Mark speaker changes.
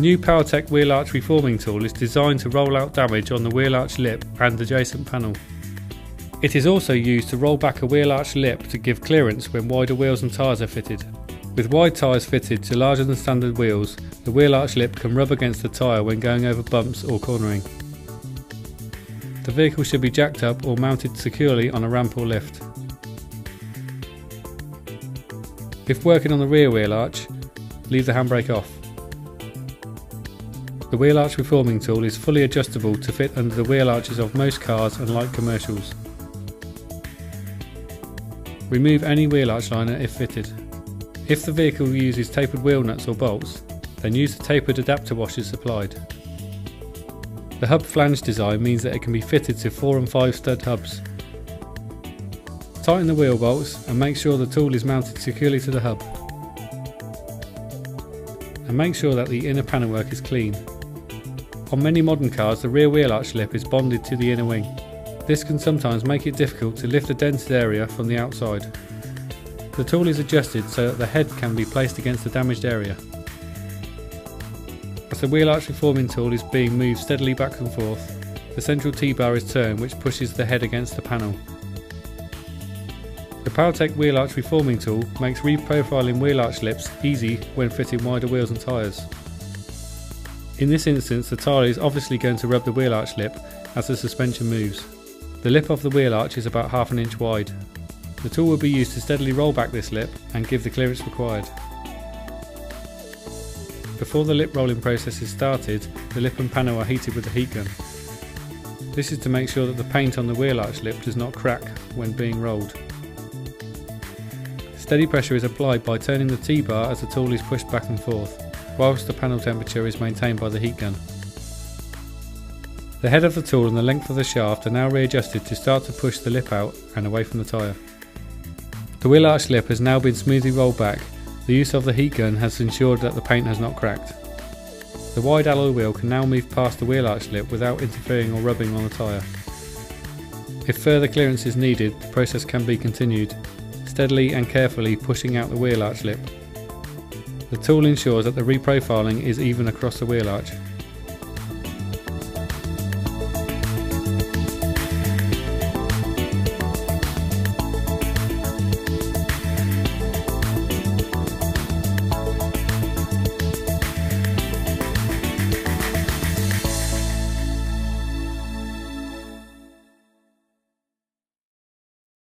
Speaker 1: new PowerTec wheel arch reforming tool is designed to roll out damage on the wheel arch lip and adjacent panel. It is also used to roll back a wheel arch lip to give clearance when wider wheels and tyres are fitted. With wide tyres fitted to larger than standard wheels, the wheel arch lip can rub against the tyre when going over bumps or cornering. The vehicle should be jacked up or mounted securely on a ramp or lift. If working on the rear wheel arch, leave the handbrake off. The wheel arch reforming tool is fully adjustable to fit under the wheel arches of most cars and light commercials. Remove any wheel arch liner if fitted. If the vehicle uses tapered wheel nuts or bolts, then use the tapered adapter washers supplied. The hub flange design means that it can be fitted to 4 and 5 stud hubs. Tighten the wheel bolts and make sure the tool is mounted securely to the hub. And make sure that the inner panel work is clean. On many modern cars, the rear wheel arch lip is bonded to the inner wing. This can sometimes make it difficult to lift the dented area from the outside. The tool is adjusted so that the head can be placed against the damaged area. As the wheel arch reforming tool is being moved steadily back and forth, the central T-bar is turned, which pushes the head against the panel. The PowerTec wheel arch reforming tool makes reprofiling wheel arch lips easy when fitting wider wheels and tyres. In this instance, the tyre is obviously going to rub the wheel arch lip as the suspension moves. The lip of the wheel arch is about ½ an inch wide. The tool will be used to steadily roll back this lip and give the clearance required. Before the lip rolling process is started, the lip and panel are heated with a heat gun. This is to make sure that the paint on the wheel arch lip does not crack when being rolled. Steady pressure is applied by turning the T-bar as the tool is pushed back and forth, whilst the panel temperature is maintained by the heat gun. The head of the tool and the length of the shaft are now readjusted to start to push the lip out and away from the tyre. The wheel arch lip has now been smoothly rolled back. The use of the heat gun has ensured that the paint has not cracked. The wide alloy wheel can now move past the wheel arch lip without interfering or rubbing on the tyre. If further clearance is needed, the process can be continued, steadily and carefully pushing out the wheel arch lip. The tool ensures that the reprofiling is even across the wheel arch.